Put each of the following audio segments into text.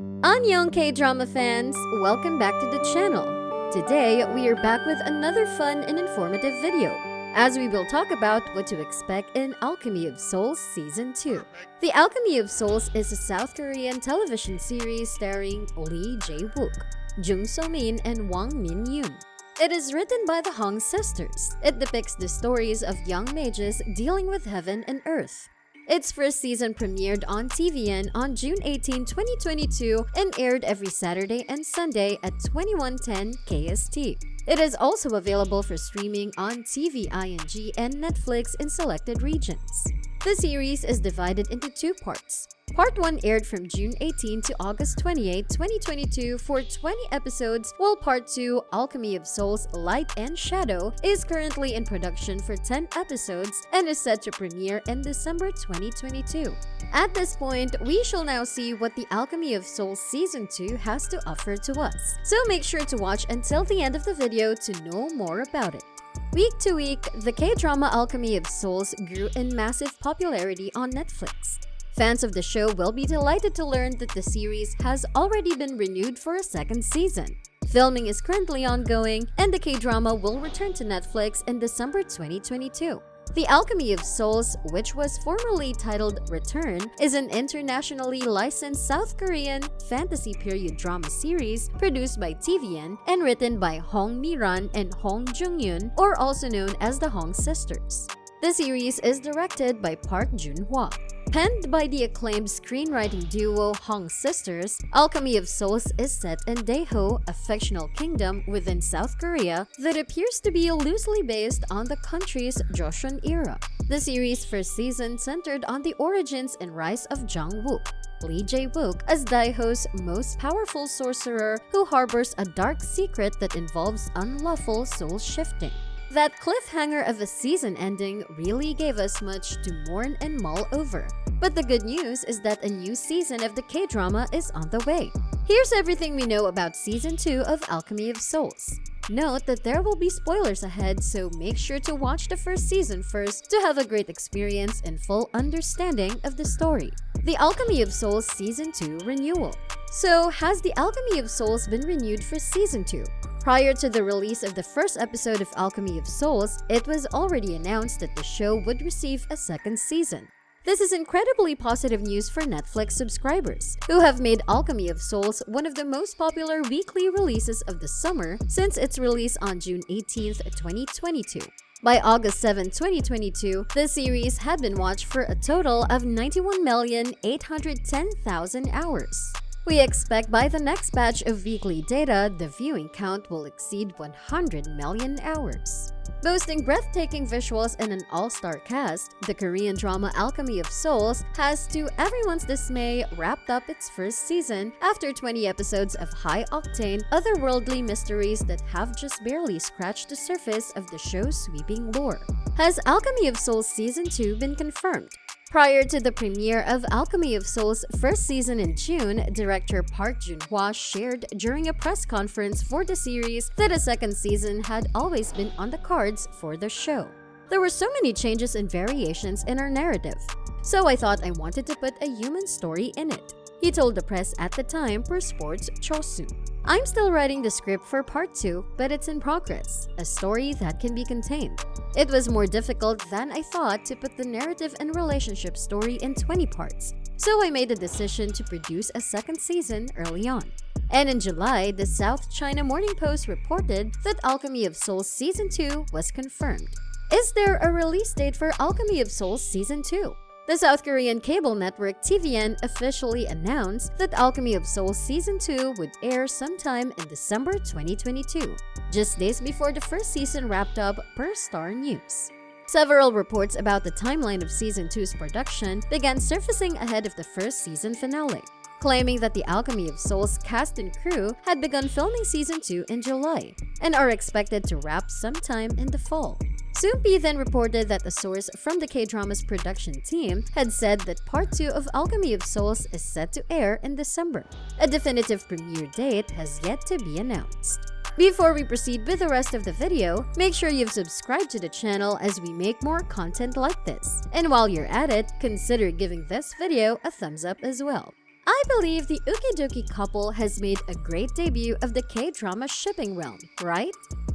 Annyeong K-drama fans! Welcome back to the channel. Today, we are back with another fun and informative video, as we will talk about what to expect in Alchemy of Souls Season 2. The Alchemy of Souls is a South Korean television series starring Lee Jae-wook, Jung So-min, and Wang Min-yoon. It is written by the Hong sisters. It depicts the stories of young mages dealing with heaven and earth. Its first season premiered on TVN on June 18, 2022 and aired every Saturday and Sunday at 21:10 KST. It is also available for streaming on TVING and Netflix in selected regions. The series is divided into two parts. Part 1 aired from June 18 to August 28, 2022 for 20 episodes, while Part 2, Alchemy of Souls Light and Shadow, is currently in production for 10 episodes and is set to premiere in December 2022. At this point, we shall now see what the Alchemy of Souls Season 2 has to offer to us. So make sure to watch until the end of the video to know more about it. Week to week, the K-drama Alchemy of Souls grew in massive popularity on Netflix. Fans of the show will be delighted to learn that the series has already been renewed for a second season. Filming is currently ongoing, and the K-drama will return to Netflix in December 2022. The Alchemy of Souls, which was formerly titled Return, is an internationally licensed South Korean fantasy period drama series produced by TVN and written by Hong Mi-ran and Hong Jung-eun, or also known as the Hong sisters. The series is directed by Park Jun-hwa. Penned by the acclaimed screenwriting duo Hong sisters, Alchemy of Souls is set in Daeho, a fictional kingdom within South Korea that appears to be loosely based on the country's Joseon era. The series' first season centered on the origins and rise of Jang Wook, Lee Jae-wook, as Daeho's most powerful sorcerer who harbors a dark secret that involves unlawful soul shifting. That cliffhanger of a season ending really gave us much to mourn and mull over. But the good news is that a new season of the K-drama is on the way. Here's everything we know about Season 2 of Alchemy of Souls. Note that there will be spoilers ahead, so make sure to watch the first season first to have a great experience and full understanding of the story. The Alchemy of Souls Season 2 Renewal. So, has the Alchemy of Souls been renewed for Season 2? Prior to the release of the first episode of Alchemy of Souls, it was already announced that the show would receive a second season. This is incredibly positive news for Netflix subscribers, who have made Alchemy of Souls one of the most popular weekly releases of the summer since its release on June 18, 2022. By August 7, 2022, the series had been watched for a total of 91,810,000 hours. We expect by the next batch of weekly data, the viewing count will exceed 100 million hours. Boasting breathtaking visuals and an all-star cast, the Korean drama Alchemy of Souls has, to everyone's dismay, wrapped up its first season after 20 episodes of high-octane, otherworldly mysteries that have just barely scratched the surface of the show's sweeping lore. Has Alchemy of Souls Season 2 been confirmed? Prior to the premiere of Alchemy of Souls' first season in June, director Park Jun-hwa shared during a press conference for the series that a second season had always been on the cards for the show. There were so many changes and variations in our narrative, so I thought I wanted to put a human story in it, he told the press at the time per Sports Chosun. I'm still writing the script for Part 2, but it's in progress, a story that can be contained. It was more difficult than I thought to put the narrative and relationship story in 20 parts, so I made the decision to produce a second season early on. And in July, the South China Morning Post reported that Alchemy of Souls Season 2 was confirmed. Is there a release date for Alchemy of Souls Season 2? The South Korean cable network TVN officially announced that Alchemy of Souls Season 2 would air sometime in December 2022, just days before the first season wrapped up per Star News. Several reports about the timeline of Season 2's production began surfacing ahead of the first season finale, claiming that the Alchemy of Souls cast and crew had begun filming Season 2 in July and are expected to wrap sometime in the fall. Soompi then reported that a source from the K-drama's production team had said that Part 2 of Alchemy of Souls is set to air in December. A definitive premiere date has yet to be announced. Before we proceed with the rest of the video, make sure you've subscribed to the channel as we make more content like this. And while you're at it, consider giving this video a thumbs up as well. I believe the Ukidoki couple has made a great debut of the K-drama shipping realm, right?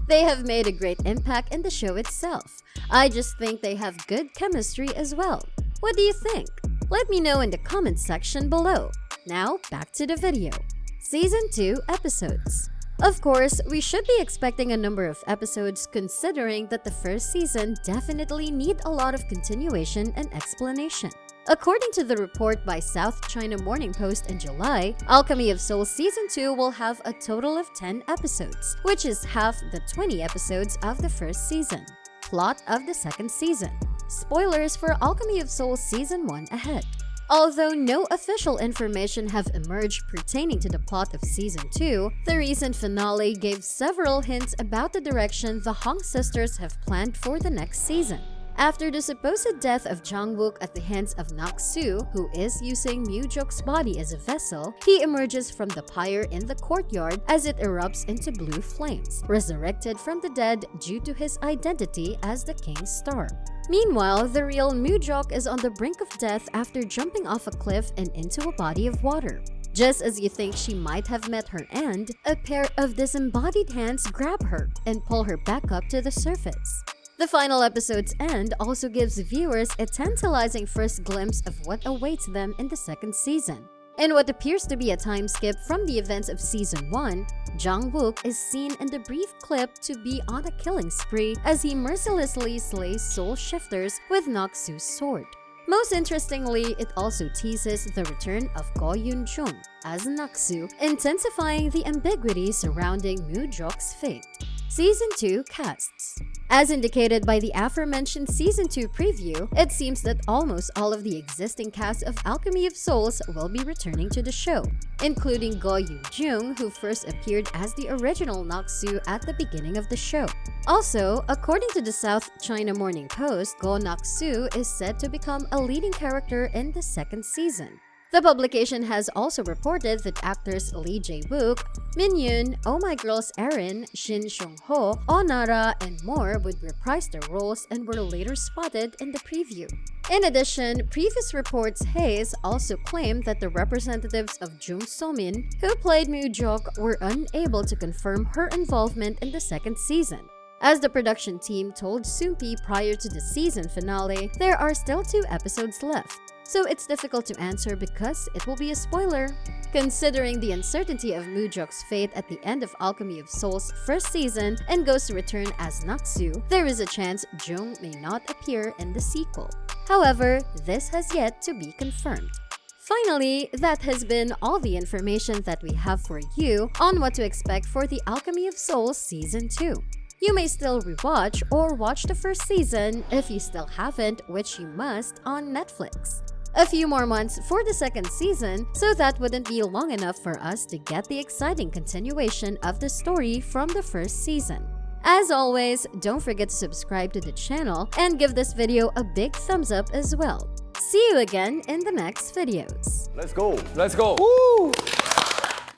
They have made a great impact in the show itself. I just think they have good chemistry as well. What do you think? Let me know in the comments section below. Now, back to the video. Season 2 episodes. Of course, we should be expecting a number of episodes considering that the first season definitely need a lot of continuation and explanation. According to the report by South China Morning Post in July, Alchemy of Souls Season 2 will have a total of 10 episodes, which is half the 20 episodes of the first season. Plot of the second season. Spoilers for Alchemy of Souls Season 1 ahead. Although no official information have emerged pertaining to the plot of Season 2, the recent finale gave several hints about the direction the Hong sisters have planned for the next season. After the supposed death of Jang Wook at the hands of Nak-soo, who is using Mu-jok's body as a vessel, he emerges from the pyre in the courtyard as it erupts into blue flames, resurrected from the dead due to his identity as the King's Star. Meanwhile, the real Mu-jok is on the brink of death after jumping off a cliff and into a body of water. Just as you think she might have met her end, a pair of disembodied hands grab her and pull her back up to the surface. The final episode's end also gives viewers a tantalizing first glimpse of what awaits them in the second season. In what appears to be a time skip from the events of Season 1, Jang Wook is seen in the brief clip to be on a killing spree as he mercilessly slays soul shifters with Nak-soo's sword. Most interestingly, it also teases the return of Go Yoon-jung as Nak-soo, intensifying the ambiguity surrounding Mu-jok's fate. Season 2 casts. As indicated by the aforementioned Season 2 preview, it seems that almost all of the existing cast of Alchemy of Souls will be returning to the show, including Go Yoon-jung, who first appeared as the original Nak-soo at the beginning of the show. Also, according to the South China Morning Post, Go Nak-soo is said to become a leading character in the second season. The publication has also reported that actors Lee Jae-wook, Min-yoon, Oh My Girls Erin, Shin Sung-ho, Onara, and more would reprise their roles and were later spotted in the preview. In addition, previous reports Hayes also claimed that the representatives of Jung So-min, who played Mu-jok, were unable to confirm her involvement in the second season. As the production team told Soompi prior to the season finale, there are still 2 episodes left. So it's difficult to answer because it will be a spoiler. Considering the uncertainty of Mu-jok's fate at the end of Alchemy of Souls' first season and goes to return as Nak-soo, there is a chance Jung may not appear in the sequel. However, this has yet to be confirmed. Finally, that has been all the information that we have for you on what to expect for the Alchemy of Souls Season 2. You may still rewatch or watch the first season if you still haven't, which you must, on Netflix. A few more months for the second season, so that wouldn't be long enough for us to get the exciting continuation of the story from the first season. As always, don't forget to subscribe to the channel and give this video a big thumbs up as well. See you again in the next videos. Let's go. Let's go. Woo!